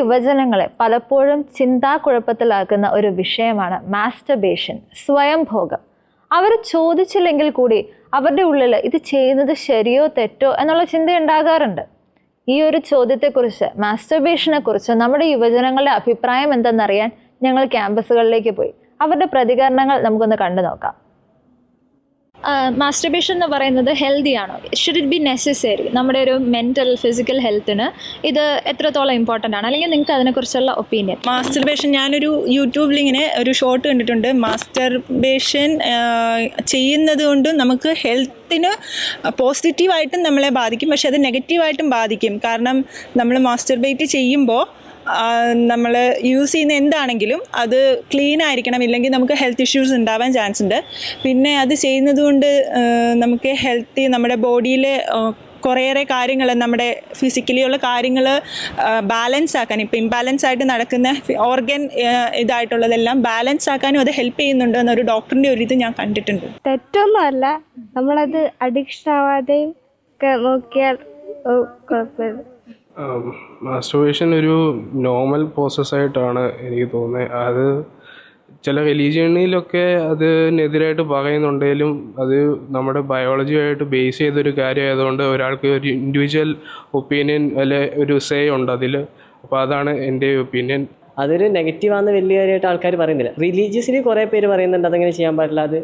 യുവജനങ്ങളെ പലപ്പോഴും ചിന്താക്കുഴപ്പത്തിലാക്കുന്ന ഒരു വിഷയമാണ് മാസ്റ്റർബേഷൻ, സ്വയംഭോഗം. അവർ ചോദിച്ചില്ലെങ്കിൽ കൂടി അവരുടെ ഉള്ളിൽ ഇത് ചെയ്യുന്നത് ശരിയോ തെറ്റോ എന്നുള്ള ചിന്ത ഉണ്ടാകാറുണ്ട്. ഈ ഒരു ചോദ്യത്തെക്കുറിച്ച്, മാസ്റ്റർബേഷനെ കുറിച്ച് നമ്മുടെ യുവജനങ്ങളുടെ അഭിപ്രായം എന്തെന്നറിയാൻ ഞങ്ങൾ ക്യാമ്പസുകളിലേക്ക് പോയി. അവരുടെ പ്രതികരണങ്ങൾ നമുക്കൊന്ന് കണ്ടു നോക്കാം. മാസ്റ്റർബേഷൻ എന്ന് പറയുന്നത് ഹെൽത്തി ആണോ? Should it be necessary? നമ്മുടെ ഒരു മെൻ്റൽ ഫിസിക്കൽ ഹെൽത്തിന് ഇത് എത്രത്തോളം ഇമ്പോർട്ടൻ്റ് ആണ്, അല്ലെങ്കിൽ നിങ്ങൾക്ക് അതിനെക്കുറിച്ചുള്ള ഒപ്പീനിയൻ? മാസ്റ്റർബേഷൻ, ഞാനൊരു യൂട്യൂബിൽ ഇങ്ങനെ ഒരു ഷോർട്ട് കണ്ടിട്ടുണ്ട്. മാസ്റ്റർബേഷൻ ചെയ്യുന്നത് കൊണ്ട് നമുക്ക് ഹെൽത്തിന് പോസിറ്റീവായിട്ടും നമ്മളെ ബാധിക്കും, പക്ഷെ അത് നെഗറ്റീവായിട്ടും ബാധിക്കും. കാരണം നമ്മൾ മാസ്റ്റർബേറ്റ് ചെയ്യുമ്പോൾ നമ്മൾ യൂസ് ചെയ്യുന്ന എന്താണെങ്കിലും അത് ക്ലീൻ ആയിരിക്കണം, ഇല്ലെങ്കിൽ നമുക്ക് ഹെൽത്ത് ഇഷ്യൂസ് ഉണ്ടാവാൻ ചാൻസ് ഉണ്ട്. പിന്നെ അത് ചെയ്യുന്നത് കൊണ്ട് നമുക്ക് ഹെൽത്തി, നമ്മുടെ ബോഡിയിലെ കുറേയേറെ കാര്യങ്ങൾ, നമ്മുടെ ഫിസിക്കലി ഉള്ള കാര്യങ്ങൾ ബാലൻസ് ആക്കാൻ, ഇപ്പോൾ ഇംബാലൻസ് ആയിട്ട് നടക്കുന്ന ഓർഗൻ ഇതായിട്ടുള്ളതെല്ലാം ബാലൻസ് ആക്കാനും അത് ഹെൽപ്പ് ചെയ്യുന്നുണ്ട് എന്നൊരു ഡോക്ടറിൻ്റെ ഒരു ഇത് ഞാൻ കണ്ടിട്ടുണ്ട്. തെറ്റൊന്നുമല്ല, നമ്മളത് അഡിക്ഷൻ ആവാതെയും നോക്കിയാൽ കുഴപ്പമില്ല. മാസ്റ്റർബേഷൻ ഒരു നോർമൽ പ്രോസസ്സായിട്ടാണ് എനിക്ക് തോന്നുന്നത്. അത് ചില റിലീജിയണിലൊക്കെ അതിനെതിരായിട്ട് പറയുന്നുണ്ടെങ്കിലും അത് നമ്മുടെ ബയോളജിയായിട്ട് ബേസ് ചെയ്തൊരു കാര്യമായതുകൊണ്ട് ഒരാൾക്ക് ഒരു ഇൻഡിവിജ്വൽ ഒപ്പീനിയൻ അല്ലെ ഒരു സേ ഉണ്ട് അതിൽ. അപ്പോൾ അതാണ് എൻ്റെ ഒപ്പീനിയൻ. അതൊരു നെഗറ്റീവാണെന്ന് വലിയ കാര്യമായിട്ട് ആൾക്കാർ പറയുന്നില്ല. റിലീജിയസിൽ കുറേ പേര് പറയുന്നുണ്ട് അതങ്ങനെ ചെയ്യാൻ പാടില്ല, അത്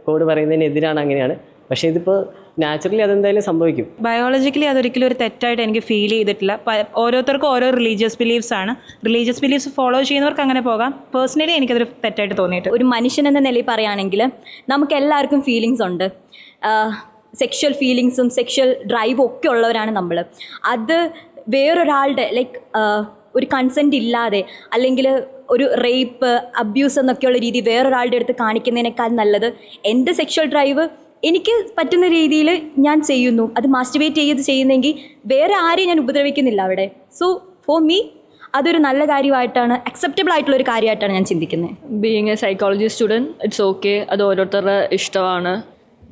ഗോഡ് പറയുന്നതിനെതിരാണ്, അങ്ങനെയാണ്. പക്ഷേ ഇതിപ്പോൾ നാച്ചുറലി അതെന്തായാലും സംഭവിക്കും. ബയോളജിക്കലി അതൊരിക്കലും ഒരു തെറ്റായിട്ട് എനിക്ക് ഫീൽ ചെയ്തിട്ടില്ല. ഓരോരുത്തർക്കും ഓരോ റിലീജിയസ് ബിലീഫ്സ് ആണ്. റിലീജിയസ് ബിലീഫ്സ് ഫോളോ ചെയ്യുന്നവർക്ക് അങ്ങനെ പോകാം. പേഴ്സണലി എനിക്കതൊരു തെറ്റായിട്ട് തോന്നിയിട്ട്. ഒരു മനുഷ്യൻ എന്ന നിലയിൽ പറയുകയാണെങ്കിൽ നമുക്ക് എല്ലാവർക്കും ഫീലിങ്സ് ഉണ്ട്. സെക്ഷൽ ഫീലിങ്സും സെക്ഷൽ ഡ്രൈവും ഒക്കെ ഉള്ളവരാണ് നമ്മൾ. അത് വേറൊരാളുടെ ഒരു കൺസെൻറ്റ് ഇല്ലാതെ, അല്ലെങ്കിൽ ഒരു റേപ്പ്, അബ്യൂസ് എന്നൊക്കെയുള്ള രീതി വേറൊരാളുടെ അടുത്ത് കാണിക്കുന്നതിനേക്കാൾ നല്ലത് എൻ്റെ സെക്ഷൽ ഡ്രൈവ് എനിക്ക് പറ്റുന്ന രീതിയിൽ ഞാൻ ചെയ്യുന്നു. അത് മാസ്റ്റർബേറ്റ് ചെയ്യുന്നെങ്കിൽ വേറെ ആരെയും ഞാൻ ഉപദ്രവിക്കുന്നില്ല അവിടെ. സോ ഫോർ മീ അതൊരു നല്ല കാര്യമായിട്ടാണ്, അക്സെപ്റ്റബിൾ ആയിട്ടുള്ളൊരു കാര്യമായിട്ടാണ് ഞാൻ ചിന്തിക്കുന്നത്. Being A psychology student, it's okay, അത് ഓരോരുത്തരുടെ ഇഷ്ടമാണ്.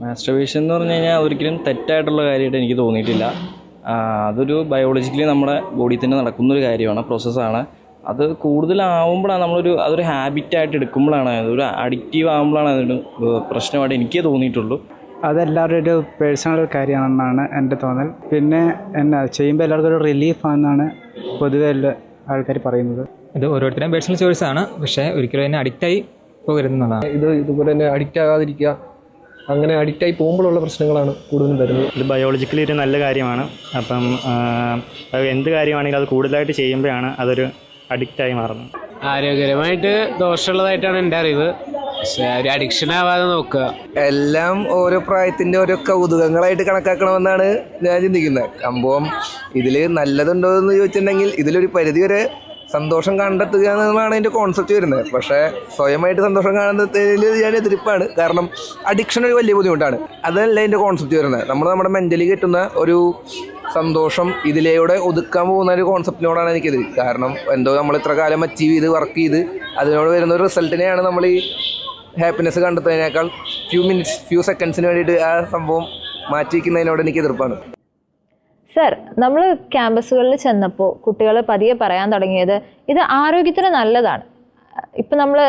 മാസ്റ്റർബേഷൻ എന്ന് പറഞ്ഞു കഴിഞ്ഞാൽ ഒരിക്കലും തെറ്റായിട്ടുള്ള കാര്യമായിട്ട് എനിക്ക് തോന്നിയിട്ടില്ല. അതൊരു ബയോളജിക്കലി നമ്മുടെ ബോഡിയിൽ തന്നെ നടക്കുന്നൊരു കാര്യമാണ്, പ്രോസസ്സാണ്. അത് കൂടുതലാവുമ്പോഴാണ് അതൊരു ഹാബിറ്റായിട്ട് എടുക്കുമ്പോഴാണ്, അതൊരു അഡിക്റ്റീവ് ആകുമ്പോഴാണ് അതൊരു പ്രശ്നമായിട്ട് എനിക്ക് തോന്നിയിട്ടുള്ളൂ. അതെല്ലാവരുടെ ഒരു പേഴ്സണൽ കാര്യമാണെന്നാണ് എൻ്റെ തോന്നൽ. പിന്നെ ചെയ്യുമ്പോൾ എല്ലാവർക്കും ഒരു റിലീഫാണെന്നാണ് പൊതുവെ എല്ലാ ആൾക്കാർ പറയുന്നത്. ഇത് ഓരോരുത്തരുടെയും പേഴ്സണൽ ചോയ്സാണ്, പക്ഷേ ഒരിക്കലും തന്നെ അഡിക്റ്റായി പോകരുതെന്നുള്ളതാണ്. ഇതുപോലെ തന്നെ അഡിക്റ്റ് ആകാതിരിക്കുക, അങ്ങനെ അഡിക്റ്റായി പോകുമ്പോഴുള്ള പ്രശ്നങ്ങളാണ് കൂടുതലും വരുന്നത്. ഇത് ബയോളജിക്കലി ഒരു നല്ല കാര്യമാണ്. അപ്പം എന്ത് കാര്യമാണെങ്കിലും അത് കൂടുതലായിട്ട് ചെയ്യുമ്പോഴാണ് അതൊരു അഡിക്റ്റായി മാറുന്നത്. ആരോഗ്യപരമായിട്ട് ദോഷമുള്ളതായിട്ടാണ് എൻ്റെ അറിവ്, പക്ഷേ ഒരു അഡിക്ഷൻ ആവാതെ നോക്കുക. എല്ലാം ഓരോ പ്രായത്തിൻ്റെ ഓരോ കൗതുകങ്ങളായിട്ട് കണക്കാക്കണമെന്നാണ് ഞാൻ ചിന്തിക്കുന്നത്. സംഭവം ഇതിൽ നല്ലതുണ്ടോ എന്ന് ചോദിച്ചിട്ടുണ്ടെങ്കിൽ ഇതിലൊരു പരിധി വരെ സന്തോഷം കണ്ടെത്തുക എന്നതാണ് അതിൻ്റെ കോൺസെപ്റ്റ് വരുന്നത്. പക്ഷേ സ്വയമായിട്ട് സന്തോഷം കാണുന്നതിൽ ഞാൻ എതിർപ്പാണ്. കാരണം അഡിക്ഷൻ ഒരു വലിയ ബുദ്ധിമുട്ടാണ്. അതല്ല അതിൻ്റെ കോൺസെപ്റ്റ് വരുന്നത്. നമ്മുടെ മെൻ്റലി കിട്ടുന്ന ഒരു സന്തോഷം ഇതിലൂടെ ഒതുക്കാൻ പോകുന്ന ഒരു കോൺസെപ്റ്റിനോടാണ് എനിക്കെതിര്. കാരണം എന്തോ നമ്മൾ ഇത്ര കാലം അച്ചീവ് ചെയ്ത് വർക്ക് ചെയ്ത് അതിനോട് വരുന്ന ഒരു റിസൾട്ടിനെയാണ് നമ്മൾ ഈ ഹാപ്പിനെസ് കണ്ടെത്തുന്നതിനേക്കാൾ ഫ്യൂ സെക്കൻഡ്സിന് വേണ്ടിയിട്ട് ആ സംഭവം മാറ്റി വയ്ക്കുന്നതിനോട് എനിക്ക് എതിർപ്പാണ്. സർ, നമ്മൾ ക്യാമ്പസുകളിൽ ചെന്നപ്പോൾ കുട്ടികൾ പതിയെ പറയാൻ തുടങ്ങിയത് ഇത് ആരോഗ്യത്തിന് നല്ലതാണ്. ഇപ്പം നമ്മൾ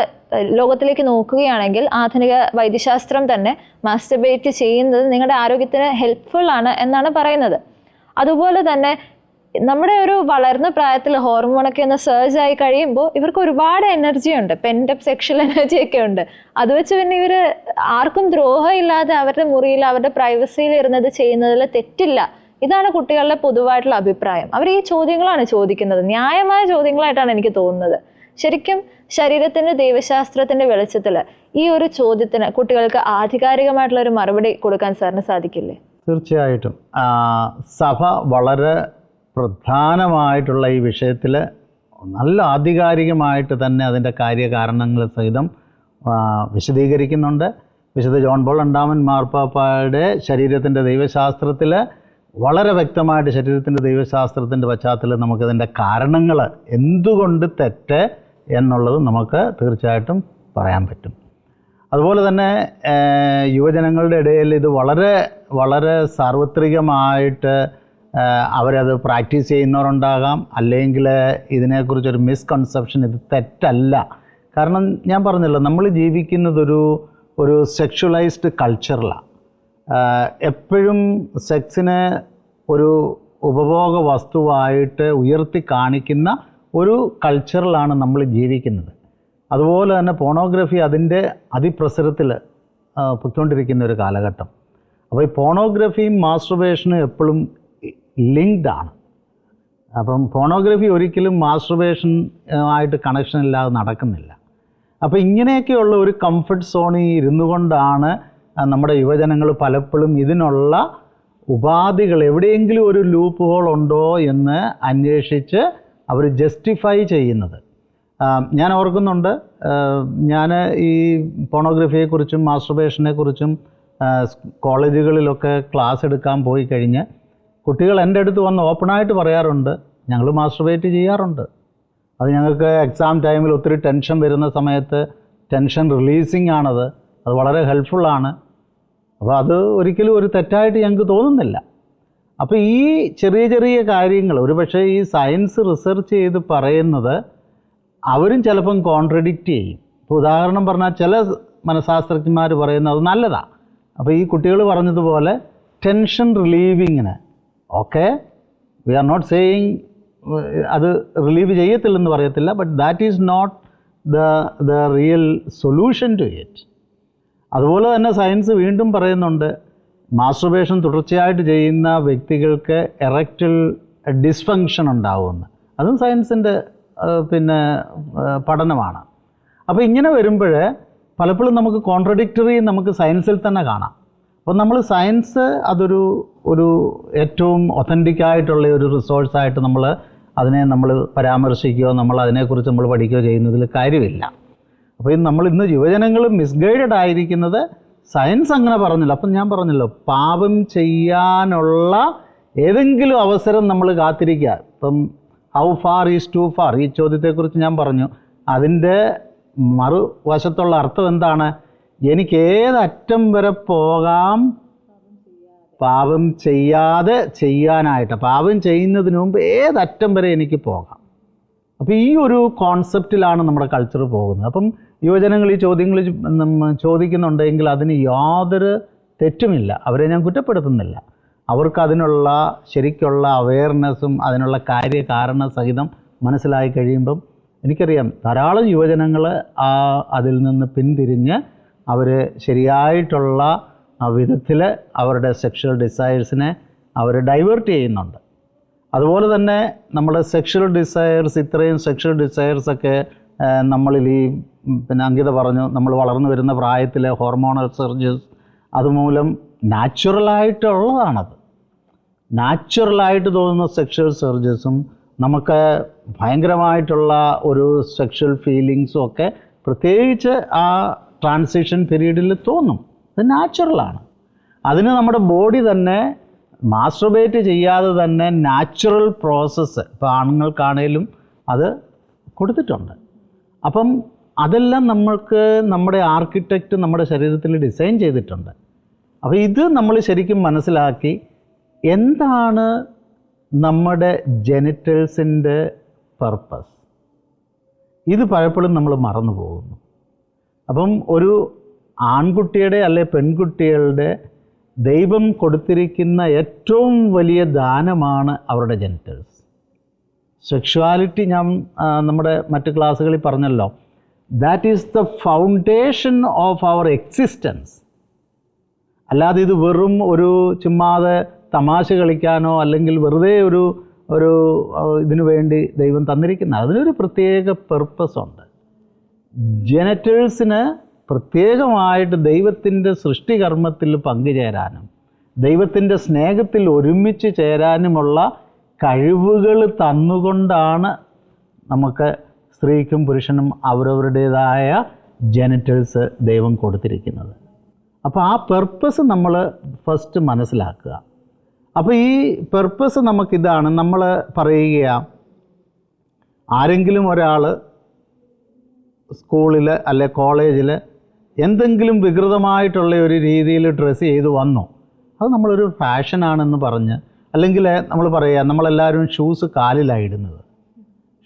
ലോകത്തിലേക്ക് നോക്കുകയാണെങ്കിൽ ആധുനിക വൈദ്യശാസ്ത്രം തന്നെ മാസ്റ്റർബേറ്റ് ചെയ്യുന്നത് നിങ്ങളുടെ ആരോഗ്യത്തിന് ഹെൽപ്ഫുൾ ആണ് എന്നാണ് പറയുന്നത്. അതുപോലെ തന്നെ നമ്മുടെ ഒരു വളർന്ന പ്രായത്തിൽ ഹോർമോണൊക്കെ ഒന്ന് സർജ് ആയി കഴിയുമ്പോൾ ഇവർക്ക് ഒരുപാട് എനർജി ഉണ്ട്, പെൻഡപ്പ് സെക്ഷൽ എനർജിയൊക്കെ ഉണ്ട്. അത് വെച്ച് പിന്നെ ഇവർ ആർക്കും ദ്രോഹം ഇല്ലാതെ അവരുടെ മുറിയിൽ അവരുടെ പ്രൈവസിയിൽ ഇരുന്നത് ചെയ്യുന്നതിൽ തെറ്റില്ല. ഇതാണ് കുട്ടികളുടെ പൊതുവായിട്ടുള്ള അഭിപ്രായം. അവർ ഈ ചോദ്യങ്ങളാണ് ചോദിക്കുന്നത്, ന്യായമായ ചോദ്യങ്ങളായിട്ടാണ് എനിക്ക് തോന്നുന്നത്. ശരിക്കും ശരീരത്തിൻ്റെ ദൈവശാസ്ത്രത്തിൻ്റെ വെളിച്ചത്തിൽ ഈ ഒരു ചോദ്യത്തിന് കുട്ടികൾക്ക് ആധികാരികമായിട്ടുള്ള ഒരു മറുപടി കൊടുക്കാൻ സാറിന് സാധിക്കില്ലേ? തീർച്ചയായിട്ടും സഭ വളരെ പ്രധാനമായിട്ടുള്ള ഈ വിഷയത്തിൽ നല്ല ആധികാരികമായിട്ട് തന്നെ അതിൻ്റെ കാര്യകാരണങ്ങൾ സഹിതം വിശദീകരിക്കുന്നുണ്ട്. വിശുദ്ധ ജോൺ പോൾ രണ്ടാമൻ മാർപ്പാപ്പയുടെ ശരീരത്തിൻ്റെ ദൈവശാസ്ത്രത്തിൽ വളരെ വ്യക്തമായിട്ട് ശരീരത്തിൻ്റെ ദൈവശാസ്ത്രത്തിൻ്റെ പശ്ചാത്തലത്തിൽ നമുക്കതിൻ്റെ കാരണങ്ങൾ എന്തുകൊണ്ട് തെറ്റ് എന്നുള്ളത് നമുക്ക് തീർച്ചയായിട്ടും പറയാൻ പറ്റും. അതുപോലെ തന്നെ യുവജനങ്ങളുടെ ഇടയിൽ ഇത് വളരെ വളരെ സാർവത്രികമായിട്ട് അവരത് പ്രാക്ടീസ് ചെയ്യുന്നവരുണ്ടാകാം, അല്ലെങ്കിൽ ഇതിനെക്കുറിച്ചൊരു മിസ്കൺസെപ്ഷൻ, ഇത് തെറ്റല്ല. കാരണം ഞാൻ പറഞ്ഞല്ലോ, നമ്മൾ ജീവിക്കുന്നതൊരു സെക്ഷുവലൈസ്ഡ് കൾച്ചറിലാണ്. എപ്പോഴും സെക്സിനെ ഒരു ഉപഭോഗ വസ്തുവായിട്ട് ഉയർത്തി കാണിക്കുന്ന ഒരു കൾച്ചറിലാണ് നമ്മൾ ജീവിക്കുന്നത്. അതുപോലെ തന്നെ പോണോഗ്രഫി അതിൻ്റെ അതിപ്രസരത്തിൽ പൊയ്ക്കൊണ്ടിരിക്കുന്ന ഒരു കാലഘട്ടം. അപ്പോൾ ഈ പോണോഗ്രഫിയും മാസ്റ്റർബേഷനും എപ്പോഴും ലിങ്ക്ഡ് ആണ്. അപ്പം പോണോഗ്രഫി ഒരിക്കലും മാസ്റ്റർബേഷൻ ആയിട്ട് കണക്ഷൻ ഇല്ലാതെ നടക്കുന്നില്ല. അപ്പോൾ ഇങ്ങനെയൊക്കെയുള്ള ഒരു കംഫർട്ട് സോണിൽ ഇരുന്നു കൊണ്ടാണ് നമ്മുടെ യുവജനങ്ങൾ പലപ്പോഴും ഇതിനുള്ള ഉപാധികൾ, എവിടെയെങ്കിലും ഒരു ലൂപ്പ് ഹോൾ ഉണ്ടോ എന്ന് അന്വേഷിച്ച് അവർ ജസ്റ്റിഫൈ ചെയ്യുന്നത്. ഞാൻ ഓർക്കുന്നുണ്ട്, ഞാൻ ഈ പോണോഗ്രഫിയെക്കുറിച്ചും മാസ്റ്റർബേഷനെക്കുറിച്ചും കോളേജുകളിലൊക്കെ ക്ലാസ് എടുക്കാൻ പോയി കഴിഞ്ഞ് കുട്ടികൾ എൻ്റെ അടുത്ത് വന്ന് ഓപ്പണായിട്ട് പറയാറുണ്ട്, ഞങ്ങൾ മാസ്റ്റർബേറ്റ് ചെയ്യാറുണ്ട്. അത് ഞങ്ങൾക്ക് എക്സാം ടൈമിൽ ഒത്തിരി ടെൻഷൻ വരുന്ന സമയത്ത് ടെൻഷൻ റിലീസിങ് ആണത്, അത് വളരെ ഹെൽപ്ഫുള്ളാണ്. അപ്പോൾ അത് ഒരിക്കലും ഒരു തെറ്റായിട്ട് ഞങ്ങൾക്ക് തോന്നുന്നില്ല. അപ്പോൾ ഈ ചെറിയ ചെറിയ കാര്യങ്ങൾ ഒരുപക്ഷെ ഈ സയൻസ് റിസർച്ച് ചെയ്ത് പറയുന്നത് അവരും ചിലപ്പം കോൺട്രഡിക്റ്റ് ചെയ്യും. ഇപ്പോൾ ഉദാഹരണം പറഞ്ഞാൽ ചില മനഃശാസ്ത്രജ്ഞന്മാർ പറയുന്നത് അത് നല്ലതാണ്. അപ്പോൾ ഈ കുട്ടികൾ പറഞ്ഞതുപോലെ ടെൻഷൻ റിലീവിങ്ങിന് okay, we are not saying അത് റിലീവ് ചെയ്യത്തില്ലെന്ന് പറയത്തില്ല, but that is not the real solution to it. അതുപോലെ തന്നെ സയൻസ് വീണ്ടും പറയുന്നുണ്ട്, മാസ്റ്റർബേഷൻ തുടർച്ചയായിട്ട് ചെയ്യുന്ന വ്യക്തികൾക്ക് എറക്റ്റൽ ഡിസ്ഫങ്ഷൻ ഉണ്ടാവുമെന്ന്. അതും സയൻസിൻ്റെ പഠനമാണ്. അപ്പോൾ ഇങ്ങനെ വരുമ്പോൾ പലപ്പോഴും നമുക്ക് കോൺട്രഡിക്ടറി നമുക്ക് സയൻസിൽ തന്നെ കാണാം. അപ്പോൾ നമ്മൾ സയൻസ് അതൊരു ഏറ്റവും ഒത്തൻറ്റിക്കായിട്ടുള്ള ഒരു റിസോഴ്സായിട്ട് അതിനെ നമ്മൾ പരാമർശിക്കുകയോ അതിനെക്കുറിച്ച് നമ്മൾ പഠിക്കുകയോ ചെയ്യുന്നതിൽ കാര്യമില്ല. അപ്പോൾ നമ്മൾ ഇന്ന് യുവജനങ്ങൾ മിസ്ഗൈഡഡ് ആയിരിക്കുന്നത് സയൻസ് അങ്ങനെ പറഞ്ഞില്ല. അപ്പം ഞാൻ പറഞ്ഞല്ലോ, പാപം ചെയ്യാനുള്ള ഏതെങ്കിലും അവസരം നമ്മൾ കാത്തിരിക്കുക. ഇപ്പം how far is to far, ഈ ചോദ്യത്തെക്കുറിച്ച് ഞാൻ പറഞ്ഞു. അതിൻ്റെ മറുവശത്തുള്ള അർത്ഥം എന്താണ്? എനിക്ക് ഏതറ്റം വരെ പോകാം പാപം ചെയ്യാതെ ചെയ്യാനായിട്ട്, പാപം ചെയ്യുന്നതിന് മുമ്പ് ഏതറ്റം വരെ എനിക്ക് പോകാം. അപ്പോൾ ഈ ഒരു കോൺസെപ്റ്റിലാണ് നമ്മുടെ കൾച്ചർ പോകുന്നത്. അപ്പം യുവജനങ്ങൾ ഈ ചോദ്യങ്ങൾ ചോദിക്കുന്നുണ്ടെങ്കിൽ അതിന് യാതൊരു തെറ്റുമില്ല, അവരെ ഞാൻ കുറ്റപ്പെടുത്തുന്നില്ല. അവർക്ക് അതിനുള്ള ശരിക്കുള്ള അവെയർനെസ്സും അതിനുള്ള കാര്യകാരണ സഹിതം മനസ്സിലായി കഴിയുമ്പം എനിക്കറിയാം ധാരാളം യുവജനങ്ങൾ അതിൽ നിന്ന് പിന്തിരിഞ്ഞ് അവർ ശരിയായിട്ടുള്ള വിധത്തിൽ അവരുടെ സെക്ഷൽ ഡിസയേഴ്സിനെ അവർ ഡൈവേർട്ട് ചെയ്യുന്നുണ്ട്. അതുപോലെ തന്നെ നമ്മുടെ സെക്ഷൽ ഡിസയേഴ്സ്, ഇത്രയും സെക്ഷൽ ഡിസയേഴ്സൊക്കെ നമ്മളിൽ ഈ അങ്കിത പറഞ്ഞു, നമ്മൾ വളർന്നു വരുന്ന പ്രായത്തിലെ ഹോർമോണൽ സർജസ് അതുമൂലം നാച്ചുറലായിട്ടുള്ളതാണത്. നാച്ചുറലായിട്ട് തോന്നുന്ന സെക്ഷൽ സർജസും നമുക്ക് ഭയങ്കരമായിട്ടുള്ള ഒരു സെക്ഷൽ ഫീലിങ്സും ഒക്കെ പ്രത്യേകിച്ച് ആ ട്രാൻസിഷൻ പീരീഡിൽ തോന്നും. അത് നാച്ചുറലാണ്. അതിന് നമ്മുടെ ബോഡി തന്നെ മാസ്റ്റർബേറ്റ് ചെയ്യാതെ തന്നെ നാച്ചുറൽ പ്രോസസ്സ് ഇപ്പോൾ ആണുങ്ങൾക്കാണേലും അത് കൊടുത്തിട്ടുണ്ട്. അപ്പം അതെല്ലാം നമ്മൾക്ക് നമ്മുടെ ആർക്കിടെക്റ്റ് നമ്മുടെ ശരീരത്തിൽ ഡിസൈൻ ചെയ്തിട്ടുണ്ട്. അപ്പോൾ ഇത് നമ്മൾ ശരിക്കും മനസ്സിലാക്കി എന്താണ് നമ്മുടെ ജെനിറ്റൽസിൻ്റെ പർപ്പസ്, ഇത് പലപ്പോഴും നമ്മൾ മറന്നു പോകുന്നു. അപ്പം ഒരു ആൺകുട്ടിയുടെ അല്ലെ പെൺകുട്ടികളുടെ ദൈവം കൊടുത്തിരിക്കുന്ന ഏറ്റവും വലിയ ദാനമാണ് അവരുടെ ജെനിറ്റൽസ്. സെക്ഷുവാലിറ്റി ഞാൻ നമ്മുടെ മറ്റ് ക്ലാസ്സുകളിൽ പറഞ്ഞല്ലോ, that is the foundation of our existence. അല്ലാതെ ഇത് വെറും ഒരു ചുമ്മാതെ തമാശ കളിക്കാനോ അല്ലെങ്കിൽ വെറുതെ ഒരു ഇതിനു വേണ്ടി ദൈവം തന്നിരിക്കുന്ന, അതിനൊരു പ്രത്യേക പർപ്പസ് ഉണ്ട്. ജെനിറ്റൽസിന് പ്രത്യേകമായിട്ട് ദൈവത്തിൻ്റെ സൃഷ്ടികർമ്മത്തിൽ പങ്കുചേരാനും ദൈവത്തിൻ്റെ സ്നേഹത്തിൽ ഒരുമിച്ച് ചേരാനുമുള്ള കഴിവുകൾ തന്നുകൊണ്ടാണ് നമുക്ക് സ്ത്രീക്കും പുരുഷനും അവരവരുടേതായ ജെനിറ്റൽസ് ദൈവം കൊടുത്തിരിക്കുന്നത്. അപ്പോൾ ആ പെർപ്പസ് നമ്മൾ ഫസ്റ്റ് മനസ്സിലാക്കുക. അപ്പോൾ ഈ പെർപ്പസ് നമുക്കിതാണ്. നമ്മൾ പറയുകയാണ്, ആരെങ്കിലും ഒരാൾ സ്കൂളിൽ അല്ലെ കോളേജിൽ എന്തെങ്കിലും വികൃതമായിട്ടുള്ള ഒരു രീതിയിൽ ഡ്രസ്സ് ചെയ്ത് വന്നു, അത് നമ്മളൊരു ഫാഷനാണെന്ന് പറഞ്ഞ് അല്ലെങ്കിൽ നമ്മൾ പറയുക നമ്മളെല്ലാവരും ഷൂസ് കാലിലാണ് ഇടുന്നത്.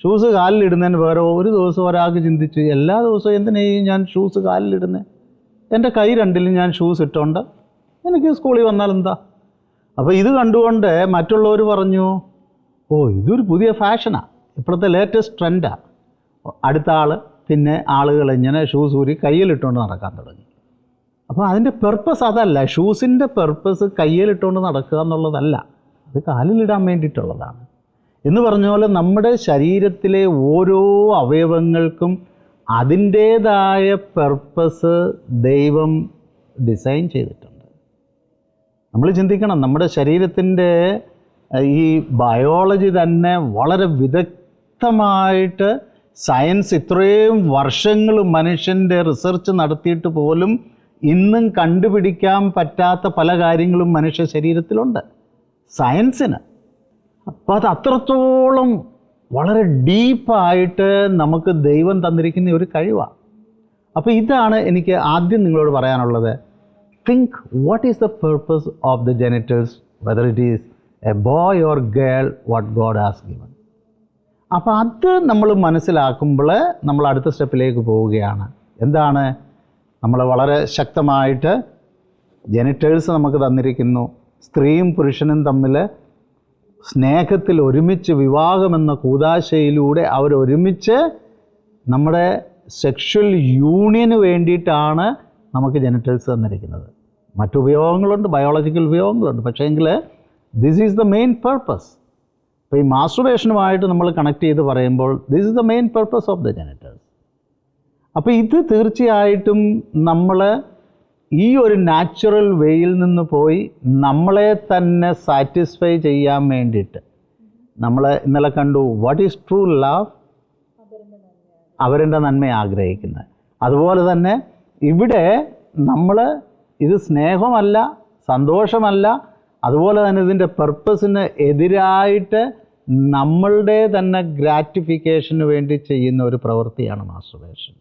ഷൂസ് കാലിലിടുന്നതിന് വേറെ ഒരു ദിവസം ഒരാൾക്ക് ചിന്തിച്ചു എല്ലാ ദിവസവും എന്തിനാണ് ഞാൻ ഷൂസ് കാലിലിടുന്നത്, എൻ്റെ കൈ രണ്ടിലും ഞാൻ ഷൂസ് ഇട്ടുകൊണ്ട് എനിക്ക് സ്കൂളിൽ വന്നാൽ എന്താ. അപ്പോൾ ഇത് കണ്ടുകൊണ്ട് മറ്റുള്ളവർ പറഞ്ഞു ഓ ഇതൊരു പുതിയ ഫാഷനാണ്, ഇപ്പോഴത്തെ ലേറ്റസ്റ്റ് ട്രെൻഡാണ്. അടുത്ത ആൾ പിന്നെ ആളുകൾ ഇങ്ങനെ ഷൂസ് ഊരി കയ്യിലിട്ടുകൊണ്ട് നടക്കാൻ തുടങ്ങി. അപ്പോൾ അതിൻ്റെ പെർപ്പസ് അതല്ല, ഷൂസിൻ്റെ പെർപ്പസ് കയ്യിലിട്ടുകൊണ്ട് നടക്കുക എന്നുള്ളതല്ല, അത് കാലിലിടാൻ വേണ്ടിയിട്ടുള്ളതാണ്. എന്ന് പറഞ്ഞ പോലെ നമ്മുടെ ശരീരത്തിലെ ഓരോ അവയവങ്ങൾക്കും അതിൻ്റേതായ പെർപ്പസ് ദൈവം ഡിസൈൻ ചെയ്തിട്ടുണ്ട്. നമ്മൾ ചിന്തിക്കണം, നമ്മുടെ ശരീരത്തിൻ്റെ ഈ ബയോളജി തന്നെ വളരെ വിദഗ്ധമായിട്ട് സയൻസ് ഇത്രയും വർഷങ്ങൾ മനുഷ്യൻ്റെ റിസർച്ച് നടത്തിയിട്ട് പോലും ഇന്നും കണ്ടുപിടിക്കാൻ പറ്റാത്ത പല കാര്യങ്ങളും മനുഷ്യ ശരീരത്തിലുണ്ട് സയൻസിന്. അപ്പോൾ അത് അത്രത്തോളം വളരെ ഡീപ്പായിട്ട് നമുക്ക് ദൈവം തന്നിരിക്കുന്ന ഒരു കഴിവാണ്. അപ്പോൾ ഇതാണ് എനിക്ക് ആദ്യം നിങ്ങളോട് പറയാനുള്ളത്. Think what is the purpose of the genitals, whether it is A boy or girl, what God has given. അപ്പോൾ അത് നമ്മൾ മനസ്സിലാക്കുമ്പോൾ നമ്മൾ അടുത്ത സ്റ്റെപ്പിലേക്ക് പോവുകയാണ്. എന്താണ്? നമ്മൾ വളരെ ശക്തമായിട്ട് ജെനിറ്റൽസ് നമുക്ക് തന്നിരിക്കുന്നു. സ്ത്രീയും പുരുഷനും തമ്മിൽ സ്നേഹത്തിൽ ഒരുമിച്ച് വിവാഹമെന്ന കൂദാശയിലൂടെ അവരൊരുമിച്ച് നമ്മുടെ സെക്ഷൽ യൂണിയന് വേണ്ടിയിട്ടാണ് നമുക്ക് ജെനിറ്റൽസ് തന്നിരിക്കുന്നത്. മറ്റു ഉപയോഗങ്ങളുണ്ട്, ബയോളജിക്കൽ ഉപയോഗങ്ങളുണ്ട്, പക്ഷേ എങ്കിൽ this is the main purpose. അപ്പോൾ ഈ മാസ്റ്റുർബേഷനുമായിട്ട് നമ്മൾ കണക്ട് ചെയ്ത് പറയുമ്പോൾ this is the main purpose of the genitals. അപ്പോൾ ഇത് തീർച്ചയായിട്ടും നമ്മൾ ഈ ഒരു നാച്ചുറൽ വേയിൽ നിന്ന് പോയി നമ്മളെ തന്നെ സാറ്റിസ്ഫൈ ചെയ്യാൻ വേണ്ടിയിട്ട് നമ്മൾ ഇന്നലെ കണ്ടു വാട്ട് ഈസ് ട്രൂ ലവ്, അവരുടെ നന്മ ആഗ്രഹിക്കുന്നത്. അതുപോലെ തന്നെ ഇവിടെ നമ്മൾ ഇത് സ്നേഹമല്ല, സന്തോഷമല്ല, അതുപോലെ തന്നെ ഇതിൻ്റെ പർപ്പസിന് എതിരായിട്ട് നമ്മളുടെ തന്നെ ഗ്രാറ്റിഫിക്കേഷന് വേണ്ടി ചെയ്യുന്ന ഒരു പ്രവൃത്തിയാണ് മാസ്റ്റുർബേഷൻ.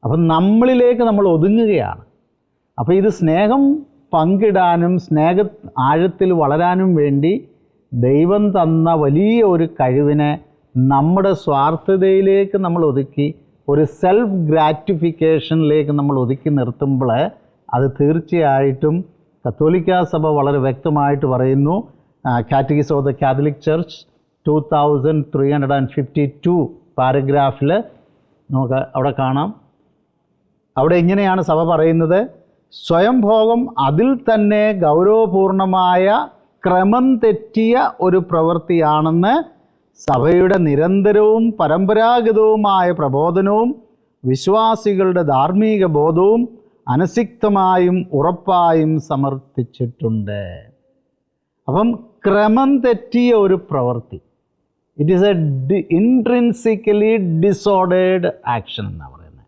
അപ്പം നമ്മളിലേക്ക് നമ്മൾ ഒതുങ്ങുകയാണ്. അപ്പോൾ ഇത് സ്നേഹം പങ്കിടാനും സ്നേഹ ആഴത്തിൽ വളരാനും വേണ്ടി ദൈവം തന്ന വലിയ ഒരു കഴിവിനെ നമ്മുടെ സ്വാർത്ഥതയിലേക്ക് നമ്മൾ ഒതുക്കി ഒരു സെൽഫ് ഗ്രാറ്റിഫിക്കേഷനിലേക്ക് നമ്മൾ ഒതുക്കി നിർത്തുമ്പോൾ അത് തീർച്ചയായിട്ടും കത്തോലിക്ക സഭ വളരെ വ്യക്തമായിട്ട് പറയുന്നു. Catechism of the Catholic church 2352 പാരഗ്രാഫിൽ നമുക്ക് അവിടെ കാണാം. അവിടെ ഇങ്ങനെയാണ് സഭ പറയുന്നത്: സ്വയംഭോഗം അതിൽ തന്നെ ഗൗരവപൂർണമായ ക്രമം തെറ്റിയ ഒരു പ്രവൃത്തിയാണെന്ന് സഭയുടെ നിരന്തരവും പരമ്പരാഗതവുമായ പ്രബോധനവും വിശ്വാസികളുടെ ധാർമ്മിക ബോധവും അനസിക്തമായും ഉറപ്പായും സമർത്ഥിച്ചിട്ടുണ്ട്. അപ്പം ക്രമം തെറ്റിയ ഒരു പ്രവൃത്തി, it is A intrinsically ഡിസോർഡേർഡ് action എന്നാണ് പറയുന്നത്.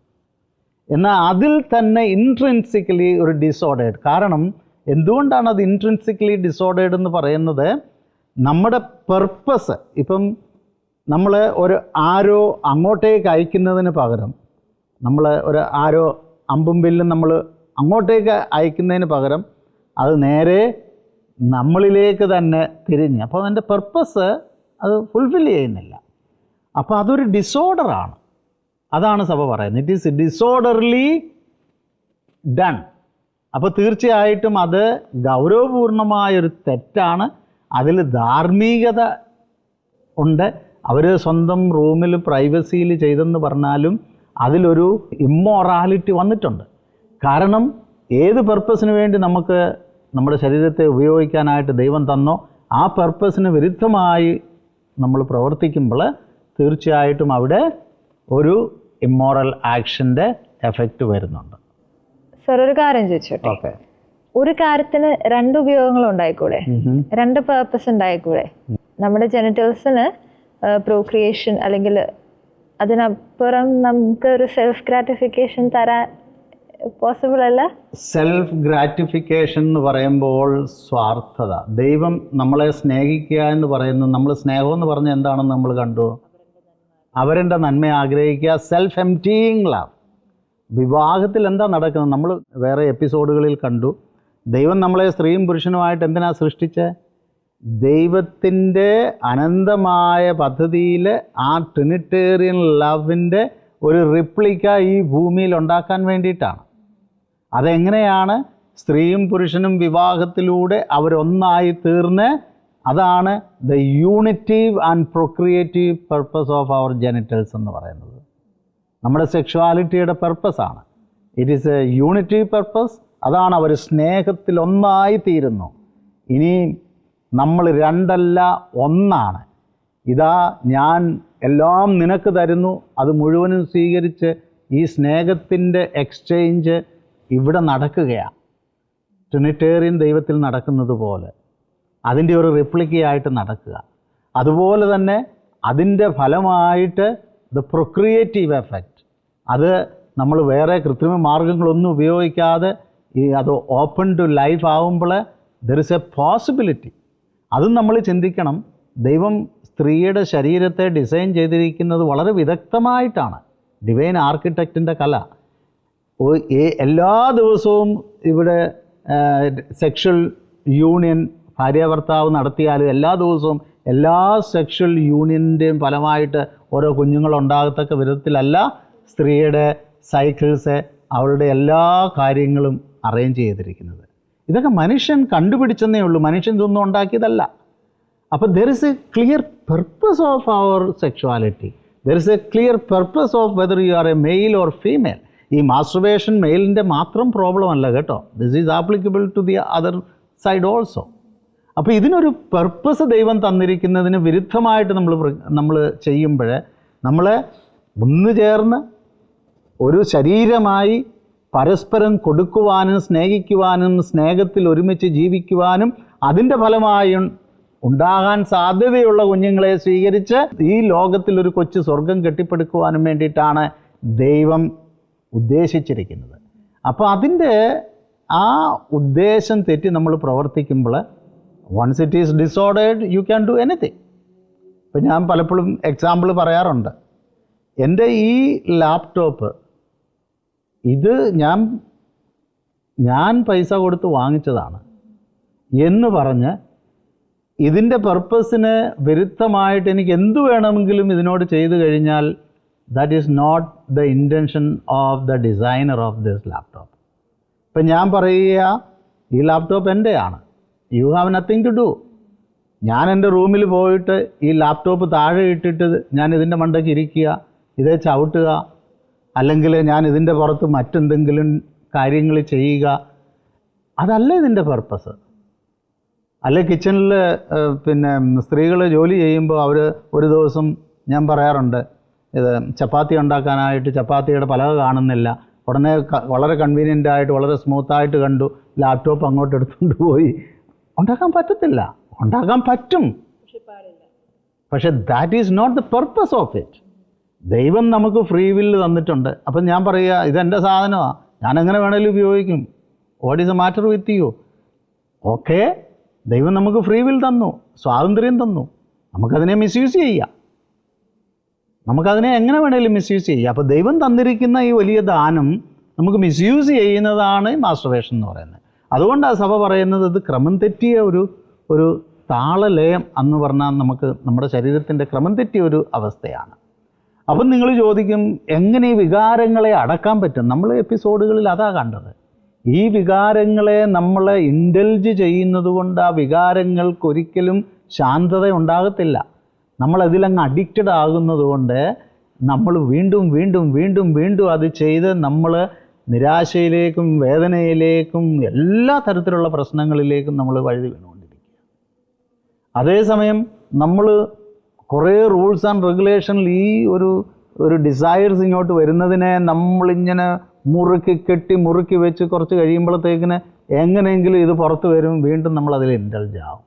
എന്നാൽ അതിൽ തന്നെ ഇൻട്രിൻസിക്കലി ഒരു ഡിസോർഡേർഡ്. കാരണം എന്തുകൊണ്ടാണ് അത് ഇൻട്രിൻസിക്കലി ഡിസോർഡേർഡ് എന്ന് പറയുന്നത്? നമ്മുടെ പർപ്പസ്, ഇപ്പം നമ്മൾ ഒരു ആരോ അങ്ങോട്ടേക്ക് അയക്കുന്നതിന് പകരം, നമ്മൾ ഒരു ആരോ അമ്പും വില്ലും നമ്മൾ അങ്ങോട്ടേക്ക് അയക്കുന്നതിന് പകരം അത് നേരെ നമ്മളിലേക്ക് തന്നെ തിരിഞ്ഞ്, അപ്പോൾ അതിൻ്റെ പർപ്പസ് അത് ഫുൾഫിൽ ചെയ്യുന്നില്ല. അപ്പോൾ അതൊരു ഡിസോർഡറാണ്. അതാണ് സഭ പറയുന്നത്, ഇറ്റ് ഈസ് ഡിസോർഡർലി ഡൺ. അപ്പോൾ തീർച്ചയായിട്ടും അത് ഗൗരവപൂർണമായൊരു തെറ്റാണ്. അതിൽ ധാർമ്മികത ഉണ്ട്. അവർ സ്വന്തം റൂമിൽ പ്രൈവസിയിൽ ചെയ്തെന്ന് പറഞ്ഞാലും അതിലൊരു ഇമ്മൊറാലിറ്റി വന്നിട്ടുണ്ട്. കാരണം ഏത് പർപ്പസിന് വേണ്ടി നമുക്ക് നമ്മുടെ ശരീരത്തെ ഉപയോഗിക്കാനായിട്ട് ദൈവം തന്നോ ആ പർപ്പസിന് വിരുദ്ധമായി നമ്മൾ പ്രവർത്തിക്കുമ്പോൾ തീർച്ചയായിട്ടും അവിടെ ഒരു ഇമ്മോറൽ ആക്ഷൻ്റെ എഫക്റ്റ് വരുന്നുണ്ട്. സർ, ഒരു കാര്യം ചോദിച്ചോട്ടെ. ഓക്കെ, ഒരു കാര്യത്തിന് രണ്ട് ഉപയോഗങ്ങൾ ഉണ്ടായിക്കൂടെ, രണ്ട് പേർപ്പസ് ഉണ്ടായിക്കൂടെ? നമ്മുടെ ജെനിറ്റൽസിന് പ്രോക്രിയേഷൻ അല്ലെങ്കിൽ അതിനപ്പുറം നമുക്ക് ഒരു സെൽഫ് ഗ്രാറ്റിഫിക്കേഷൻ തരാൻ പോസിബിൾ അല്ല? സെൽഫ് ഗ്രാറ്റിഫിക്കേഷൻ എന്ന് പറയുമ്പോൾ സ്വാർത്ഥത. ദൈവം നമ്മളെ സ്നേഹിക്കുക എന്ന് പറയുന്നത്, നമ്മൾ സ്നേഹം എന്ന് പറഞ്ഞാൽ എന്താണെന്ന് നമ്മൾ കണ്ടു. അവരുടെ നന്മ ആഗ്രഹിക്കുക, സെൽഫ് എംപ്റ്റിയിങ് ലവ്. വിവാഹത്തിൽ എന്താ നടക്കുന്നത്? നമ്മൾ വേറെ എപ്പിസോഡുകളിൽ കണ്ടു. ദൈവം നമ്മളെ സ്ത്രീയും പുരുഷനുമായിട്ട് എന്തിനാ സൃഷ്ടിച്ചത്? ദൈവത്തിൻ്റെ അനന്തമായ പദ്ധതിയിൽ ആ ട്രിനിറ്റേറിയൻ ലവിൻ്റെ ഒരു റിപ്ലിക്ക ഈ ഭൂമിയിൽ ഉണ്ടാക്കാൻ വേണ്ടിയിട്ടാണ്. അതെങ്ങനെയാണ്? സ്ത്രീയും പുരുഷനും വിവാഹത്തിലൂടെ അവരൊന്നായി തീർന്ന്, അതാണ് the unitive and procreative purpose of our genitals എന്ന് പറയുന്നത്. നമ്മുടെ സെക്ഷുവാലിറ്റിയുടെ പർപ്പസാണ്. It is a unitive purpose. അതാണ് അവർ സ്നേഹത്തിൽ ഒന്നായി തീരുന്നു. ഇനി നമ്മൾ രണ്ടല്ല, ഒന്നാണ്. ഇതാ ഞാൻ എല്ലാം നിനക്ക് തരുന്നു, അത് മുഴുവനും സ്വീകരിച്ച് ഈ സ്നേഹത്തിൻ്റെ എക്സ്ചേഞ്ച് ഇവിടെ നടക്കുകയാണ്. ട്രിനിറ്റേറിയൻ ദൈവത്തിൽ നടക്കുന്നത് പോലെ അതിൻ്റെ ഒരു റിപ്ലിക്കയായിട്ട് നടക്കുക. അതുപോലെ തന്നെ അതിൻ്റെ ഫലമായിട്ട് ദ പ്രൊക്രിയേറ്റീവ് എഫക്റ്റ്, അത് നമ്മൾ വേറെ കൃത്രിമ മാർഗങ്ങളൊന്നും ഉപയോഗിക്കാതെ അത് ഓപ്പൺ ടു ലൈഫ് ആവുമ്പോൾ ദർ ഇസ് എ പോസിബിലിറ്റി. അതും നമ്മൾ ചിന്തിക്കണം. ദൈവം സ്ത്രീയുടെ ശരീരത്തെ ഡിസൈൻ ചെയ്തിരിക്കുന്നത് വളരെ വിദഗ്ധമായിട്ടാണ്. ഡിവൈൻ ആർക്കിടെക്റ്റിൻ്റെ കല. എല്ലാ ദിവസവും ഇവിടെ സെക്ഷൽ യൂണിയൻ ഭാര്യാഭർത്താവ് നടത്തിയാലും എല്ലാ ദിവസവും എല്ലാ സെക്ഷൽ യൂണിയൻ്റെയും ഫലമായിട്ട് ഓരോ കുഞ്ഞുങ്ങളുണ്ടാകത്തക്ക വിധത്തിലല്ല സ്ത്രീയുടെ സൈക്കിൾസ്, അവളുടെ എല്ലാ കാര്യങ്ങളും അറേഞ്ച് ചെയ്തിരിക്കുന്നത്. ഇതൊക്കെ മനുഷ്യൻ കണ്ടുപിടിച്ചെന്നേ ഉള്ളൂ, മനുഷ്യൻ ഇതൊന്നും ഉണ്ടാക്കിയതല്ല. അപ്പോൾ there is a clear purpose of our sexuality. There is a clear purpose of whether you are a male or female. ഈ മാസ്റ്റുർബേഷൻ മെയിലിൻ്റെ മാത്രം പ്രോബ്ലം അല്ല കേട്ടോ. This is applicable to the other side also. അപ്പോൾ ഇതിനൊരു purpose ദൈവം തന്നിരിക്കുന്നതിന് വിരുദ്ധമായിട്ട് നമ്മൾ ചെയ്യുമ്പോൾ നമ്മൾ ഒന്നു ചേർന്ന് ഒരു ശരീരമായി പരസ്പരം കൊടുക്കുവാനും സ്നേഹിക്കുവാനും സ്നേഹത്തിൽ ഒരുമിച്ച് ജീവിക്കുവാനും അതിൻ്റെ ഫലമായി ഉണ്ടാകാൻ സാധ്യതയുള്ള കുഞ്ഞുങ്ങളെ സ്വീകരിച്ച് ഈ ലോകത്തിൽ ഒരു കൊച്ചു സ്വർഗം കെട്ടിപ്പടുക്കുവാനും വേണ്ടിയിട്ടാണ് ദൈവം ഉദ്ദേശിച്ചിരിക്കുന്നത്. അപ്പോൾ അതിൻ്റെ ആ ഉദ്ദേശം തെറ്റി നമ്മൾ പ്രവർത്തിക്കുമ്പോൾ once it is disordered you can do anything. ഇപ്പം ഞാൻ പലപ്പോഴും എക്സാമ്പിൾ പറയാറുണ്ട്. എൻ്റെ ഈ ലാപ്ടോപ്പ് ഇത് ഞാൻ പൈസ കൊടുത്ത് വാങ്ങിച്ചതാണ് എന്ന് പറഞ്ഞ് ഇതിൻ്റെ പർപ്പസിന് വിരുദ്ധമായിട്ട് എനിക്ക് എന്തു വേണമെങ്കിലും ഇതിനോട് ചെയ്തു കഴിഞ്ഞാൽ that is not the intention of the designer of this laptop. ഇപ്പം ഞാൻ പറയുക ഈ ലാപ്ടോപ്പ് എൻ്റെയാണ്, you have nothing to do. ഞാൻ എൻ്റെ റൂമിൽ പോയിട്ട് ഈ ലാപ്ടോപ്പ് താഴെ ഇട്ടിട്ട് ഞാൻ ഇതിൻ്റെ മണ്ടയ്ക്ക് ഇരിക്കുക, ഇതേ ചവിട്ടുക, അല്ലെങ്കിൽ ഞാൻ ഇതിൻ്റെ പുറത്ത് മറ്റെന്തെങ്കിലും കാര്യങ്ങൾ ചെയ്യുക, അതല്ല ഇതിൻ്റെ പർപ്പസ്. അല്ലെ കിച്ചണിൽ പിന്നെ സ്ത്രീകൾ ജോലി ചെയ്യുമ്പോൾ അവർ ഒരു ദിവസം ഞാൻ പറയാറുണ്ട്, ഇത് ചപ്പാത്തി ഉണ്ടാക്കാനായിട്ട് ചപ്പാത്തിയുടെ പലക കാണുന്നില്ല, ഉടനെ വളരെ കൺവീനിയൻ്റ് ആയിട്ട് വളരെ സ്മൂത്തായിട്ട് കണ്ടു, ലാപ്ടോപ്പ് അങ്ങോട്ട് എടുത്തുകൊണ്ട് പോയി. ഉണ്ടാക്കാൻ പറ്റത്തില്ല, ഉണ്ടാക്കാൻ പറ്റും, പക്ഷെ that is not the purpose of it. ദൈവം നമുക്ക് ഫ്രീ വില്ല് തന്നിട്ടുണ്ട്. അപ്പം ഞാൻ പറയുക ഇതെൻ്റെ സാധനമാണ്, ഞാനെങ്ങനെ വേണേലും ഉപയോഗിക്കും, what is A matter with you? Okay, ദൈവം നമുക്ക് ഫ്രീ വിൽ തന്നു, സ്വാതന്ത്ര്യം തന്നു, നമുക്കതിനെ മിസ്യൂസ് ചെയ്യാം, നമുക്കതിനെ എങ്ങനെ വേണേലും മിസ്യൂസ് ചെയ്യാം. അപ്പോൾ ദൈവം തന്നിരിക്കുന്ന ഈ വലിയ ദാനം നമുക്ക് മിസ്യൂസ് ചെയ്യുന്നതാണ് മാസ്റ്റർബേഷൻ എന്ന് പറയുന്നത്. അതുകൊണ്ടാണ് സഭ പറയുന്നത് ഇത് ക്രമം തെറ്റിയ ഒരു താളലയം എന്ന് പറഞ്ഞാൽ നമുക്ക് നമ്മുടെ ശരീരത്തിൻ്റെ ക്രമം തെറ്റിയ ഒരു അവസ്ഥയാണ്. അപ്പം നിങ്ങൾ ചോദിക്കും എങ്ങനെ ഈ വികാരങ്ങളെ അടക്കാൻ പറ്റും? നമ്മൾ എപ്പിസോഡുകളിൽ അതാ കണ്ടത്. ഈ വികാരങ്ങളെ നമ്മൾ ഇൻഡൽജ് ചെയ്യുന്നത് കൊണ്ട് ആ വികാരങ്ങൾക്കൊരിക്കലും ശാന്തത ഉണ്ടാകത്തില്ല. നമ്മളതിലങ്ങ് അഡിക്റ്റഡ് ആകുന്നത് കൊണ്ട് നമ്മൾ വീണ്ടും വീണ്ടും വീണ്ടും വീണ്ടും അത് ചെയ്ത് നമ്മൾ നിരാശയിലേക്കും വേദനയിലേക്കും എല്ലാ തരത്തിലുള്ള പ്രശ്നങ്ങളിലേക്കും നമ്മൾ വഴുതി വീണുകൊണ്ടിരിക്കുക. അതേസമയം നമ്മൾ കുറേ റൂൾസ് ആൻഡ് റെഗുലേഷനിൽ ഈ ഒരു ഡിസയേഴ്സ് ഇങ്ങോട്ട് വരുന്നതിനെ നമ്മളിങ്ങനെ മുറുക്കി വെച്ച് കുറച്ച് കഴിയുമ്പോഴത്തേക്കിന് എങ്ങനെയെങ്കിലും ഇത് പുറത്ത് വരും, വീണ്ടും നമ്മളതിൽ ഇൻഡൽജ് ആവും.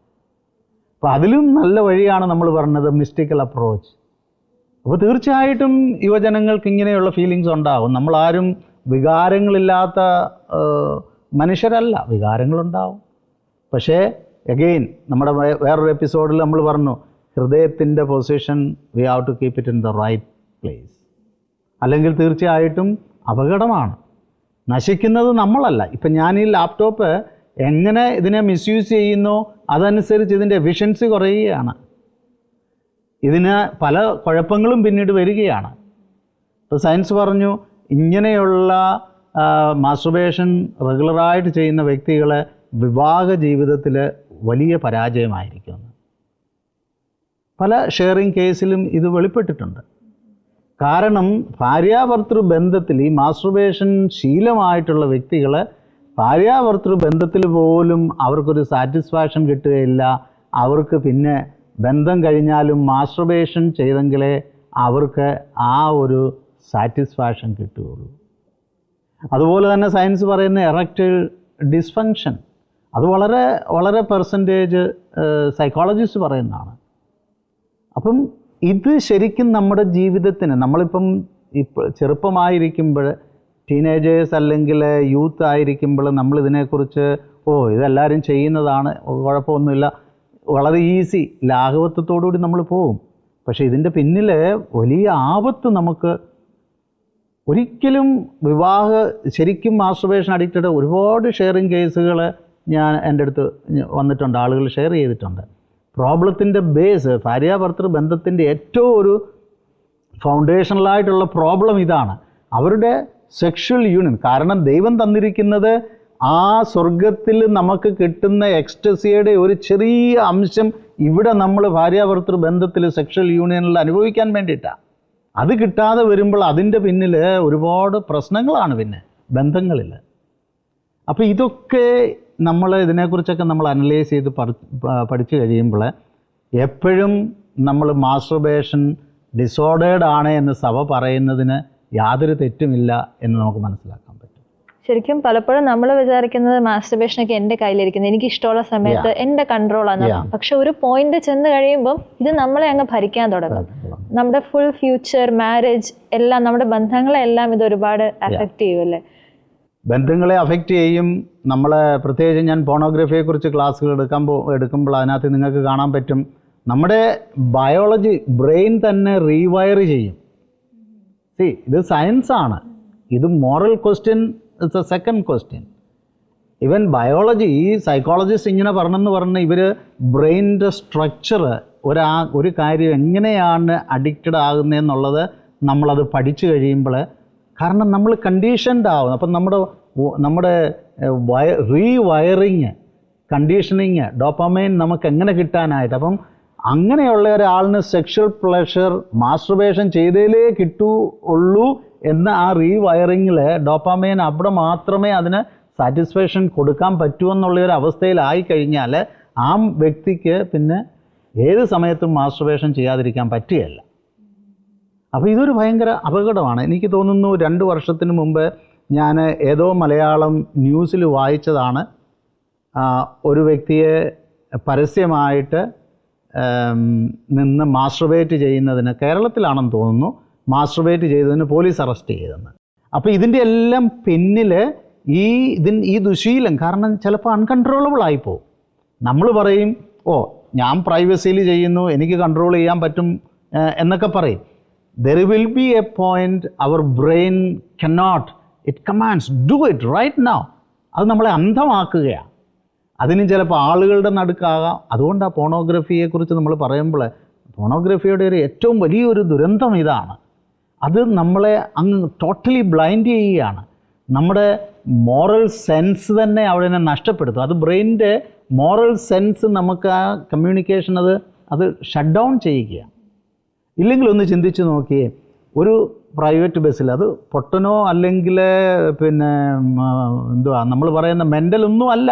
അപ്പോൾ അതിലും നല്ല വഴിയാണ് നമ്മൾ പറഞ്ഞത് മിസ്റ്റിക്കൽ അപ്രോച്ച്. അപ്പോൾ തീർച്ചയായിട്ടും യുവജനങ്ങൾക്ക് ഇങ്ങനെയുള്ള ഫീലിങ്സ് ഉണ്ടാകും. നമ്മളാരും വികാരങ്ങളില്ലാത്ത മനുഷ്യരല്ല, വികാരങ്ങളുണ്ടാവും. പക്ഷേ എഗെയിൻ നമ്മുടെ വേറൊരു എപ്പിസോഡിൽ നമ്മൾ പറഞ്ഞു ഹൃദയത്തിൻ്റെ position we have to keep it in the right place. അല്ലെങ്കിൽ തീർച്ചയായിട്ടും അപകടമാണ്. നശിക്കുന്നത് നമ്മളല്ല. ഇപ്പം ഞാൻ ഈ ലാപ്ടോപ്പ് എങ്ങനെ ഇതിനെ മിസ്യൂസ് ചെയ്യുന്നോ അതനുസരിച്ച് ഇതിൻ്റെ എഫിഷ്യൻസി കുറയുകയാണ്. ഇതിന് പല കുഴപ്പങ്ങളും പിന്നീട് വരികയാണ്. ഇപ്പോൾ സയൻസ് പറഞ്ഞു ഇങ്ങനെയുള്ള മാസ്റ്റുർബേഷൻ റെഗുലറായിട്ട് ചെയ്യുന്ന വ്യക്തികളെ വിവാഹ ജീവിതത്തിൽ വലിയ പരാജയമായിരിക്കും. പല ഷെയറിങ് കേസിലും ഇത് വെളിപ്പെട്ടിട്ടുണ്ട്. കാരണം ഭാര്യാഭർത്തൃ ബന്ധത്തിൽ ഈ മാസ്റ്റുർബേഷൻ ശീലമായിട്ടുള്ള വ്യക്തികൾ ഭാര്യാഭർത്തൃ ബന്ധത്തിൽ പോലും അവർക്കൊരു സാറ്റിസ്ഫാക്ഷൻ കിട്ടുകയില്ല. അവർക്ക് പിന്നെ ബന്ധം കഴിഞ്ഞാലും മാസ്റ്റുർബേഷൻ ചെയ്തെങ്കിലേ അവർക്ക് ആ ഒരു സാറ്റിസ്ഫാക്ഷൻ കിട്ടുകയുള്ളൂ. അതുപോലെ തന്നെ സയൻസ് പറയുന്ന എറക്റ്റൈൽ ഡിസ്ഫങ്ഷൻ അത് വളരെ വളരെ പെർസെൻറ്റേജ് സൈക്കോളജിസ്റ്റ് പറയുന്നതാണ്. അപ്പം ഇത് ശരിക്കും നമ്മുടെ ജീവിതത്തിന് നമ്മളിപ്പം ചെറുപ്പമായിരിക്കുമ്പോൾ ടീനേജേഴ്സ് അല്ലെങ്കിൽ യൂത്ത് ആയിരിക്കുമ്പോൾ നമ്മളിതിനെക്കുറിച്ച് ഇതെല്ലാവരും ചെയ്യുന്നതാണ്, കുഴപ്പമൊന്നുമില്ല, വളരെ ഈസി ലാഘവത്വത്തോടുകൂടി നമ്മൾ പോകും. പക്ഷേ ഇതിൻ്റെ പിന്നിൽ വലിയ ആപത്ത് നമുക്ക് ഒരിക്കലും ശരിക്കും മാസ്റ്റുർബേഷൻ അഡിക്റ്റഡ് ഒരുപാട് ഷെയറിങ് കേസുകൾ എൻ്റെ അടുത്ത് വന്നിട്ടുണ്ട്, ആളുകൾ ഷെയർ ചെയ്തിട്ടുണ്ട്. പ്രോബ്ലത്തിൻ്റെ ബേസ് ഭാര്യാഭർത്തൃ ബന്ധത്തിൻ്റെ ഏറ്റവും ഒരു ഫൗണ്ടേഷണലായിട്ടുള്ള പ്രോബ്ലം ഇതാണ്, അവരുടെ സെക്ഷൽ യൂണിയൻ. കാരണം ദൈവം തന്നിരിക്കുന്നത് ആ സ്വർഗത്തിൽ നമുക്ക് കിട്ടുന്ന എക്സ്റ്റസിയുടെ ഒരു ചെറിയ അംശം ഇവിടെ നമ്മൾ ഭാര്യാഭർത്തൃ ബന്ധത്തിൽ സെക്ഷൽ യൂണിയനിൽ അനുഭവിക്കാൻ വേണ്ടിയിട്ടാണ്. അത് കിട്ടാതെ വരുമ്പോൾ അതിൻ്റെ പിന്നിൽ ഒരുപാട് പ്രശ്നങ്ങളാണ് പിന്നെ ബന്ധങ്ങളിൽ. അപ്പോൾ ഇതൊക്കെ നമ്മൾ ഇതിനെക്കുറിച്ചൊക്കെ നമ്മൾ അനലൈസ് ചെയ്ത് പഠിച്ചു കഴിയുമ്പോൾ എപ്പോഴും നമ്മൾ മാസ്റ്റുർബേഷൻ ഡിസോർഡേർഡ് ആണ് എന്ന് സഭ പറയുന്നതിന് യാതൊരു തെറ്റുമില്ല എന്ന് നമുക്ക് മനസ്സിലാക്കാൻ പറ്റും. ശരിക്കും പലപ്പോഴും നമ്മൾ വിചാരിക്കുന്നത് മാസ്റ്റുർബേഷനൊക്കെ എൻ്റെ കയ്യിലിരിക്കുന്നത്, എനിക്ക് ഇഷ്ടമുള്ള സമയത്ത് എൻ്റെ കൺട്രോളാണ്. പക്ഷെ ഒരു പോയിന്റ് ചെന്ന് കഴിയുമ്പം ഇത് നമ്മളെ അങ്ങ് ഭരിക്കാൻ തുടങ്ങും. നമ്മുടെ ഫുൾ ഫ്യൂച്ചർ, മാരേജ് എല്ലാം, നമ്മുടെ ബന്ധങ്ങളെല്ലാം ഇത് ഒരുപാട് അഫക്റ്റ് ചെയ്യുമല്ലേ? ബന്ധങ്ങളെ അഫക്റ്റ് ചെയ്യും. നമ്മളെ പ്രത്യേകിച്ച് ഞാൻ പോണോഗ്രഫിയെക്കുറിച്ച് ക്ലാസ്സുകൾ എടുക്കുമ്പോൾ അതിനകത്ത് നിങ്ങൾക്ക് കാണാൻ പറ്റും നമ്മുടെ ബയോളജി ബ്രെയിൻ തന്നെ റീവയർ ചെയ്യും. ഇത് സയൻസാണ്, ഇത് moral question it's A second question. ഇവൻ ബയോളജി സൈക്കോളജിസ്റ്റ് ഇങ്ങനെ പറഞ്ഞ് ഇവർ ബ്രെയിനിൻ്റെ സ്ട്രക്ചർ ഒരു കാര്യം എങ്ങനെയാണ് അഡിക്റ്റഡ് ആകുന്നതെന്നുള്ളത് നമ്മളത് പഠിച്ചു കഴിയുമ്പോൾ, കാരണം നമ്മൾ കണ്ടീഷൻഡ് ആവും. അപ്പം നമ്മുടെ റീവയറിങ്, കണ്ടീഷനിങ്, ഡോപ്പമൈൻ നമുക്ക് എങ്ങനെ കിട്ടാനായിട്ട്. അപ്പം അങ്ങനെയുള്ള ഒരാളിന് സെക്ഷൽ പ്ലഷർ മാസ്റ്റുർബേഷൻ ചെയ്തേലേ കിട്ടുള്ളൂ എന്ന ആ റീവയറിങ്ങിൽ ഡോപ്പമൈൻ അവിടെ മാത്രമേ അതിന് സാറ്റിസ്ഫാക്ഷൻ കൊടുക്കാൻ പറ്റുമെന്നുള്ളൊരു അവസ്ഥയിലായി കഴിഞ്ഞാൽ ആ വ്യക്തിക്ക് പിന്നെ ഏത് സമയത്തും മാസ്റ്റുർബേഷൻ ചെയ്യാതിരിക്കാൻ പറ്റുകയില്ല. അപ്പോൾ ഇതൊരു ഭയങ്കര അപകടമാണ്. എനിക്ക് തോന്നുന്നു 2 വർഷത്തിന് മുമ്പ് ഞാൻ ഏതോ മലയാളം ന്യൂസിൽ വായിച്ചതാണ്, ഒരു വ്യക്തിയെ പരസ്യമായിട്ട് നിന്ന് മാസ്റ്റുർബേറ്റ് ചെയ്യുന്നതിന്, കേരളത്തിലാണെന്ന് തോന്നുന്നു, മാസ്റ്റുർബേറ്റ് ചെയ്തതിന് പോലീസ് അറസ്റ്റ് ചെയ്തെന്ന്. അപ്പോൾ ഇതിൻ്റെ എല്ലാം പിന്നിൽ ഈ ദുശീലം, കാരണം ചിലപ്പോൾ അൺകൺട്രോളബിൾ ആയിപ്പോവും. നമ്മൾ പറയും ഞാൻ പ്രൈവസിയിൽ ചെയ്യുന്നു, എനിക്ക് കൺട്രോൾ ചെയ്യാൻ പറ്റും എന്നൊക്കെ പറയും. There will be a point our brain cannot, it commands, do it right now. അത് നമ്മളെ അന്ധമാക്കുകയാണ്. അതിന് ചിലപ്പോൾ ആളുകളുടെ നടുക്കാകാം. അതുകൊണ്ടാണ് പോണോഗ്രഫിയെക്കുറിച്ച് നമ്മൾ പറയുമ്പോൾ പോണോഗ്രഫിയുടെ ഒരു ഏറ്റവും വലിയൊരു ദുരന്തം ഇതാണ്. അത് നമ്മളെ അങ്ങ് ടോട്ടലി ബ്ലൈൻഡ് ചെയ്യുകയാണ്. നമ്മുടെ മോറൽ സെൻസ് തന്നെ അവിടെ നഷ്ടപ്പെടുത്തും. അത് ബ്രെയിനിൻ്റെ മോറൽ സെൻസ് നമുക്ക് ആ കമ്മ്യൂണിക്കേഷൻ അത് ഷട്ട് ഡൗൺ ചെയ്യുകയാണ്. ഇല്ലെങ്കിൽ ഒന്ന് ചിന്തിച്ച് നോക്കിയേ, ഒരു പ്രൈവറ്റ് ബസ്സിൽ, അത് പൊട്ടനോ അല്ലെങ്കിൽ പിന്നെ നമ്മൾ പറയുന്ന മെൻ്റലൊന്നും അല്ല,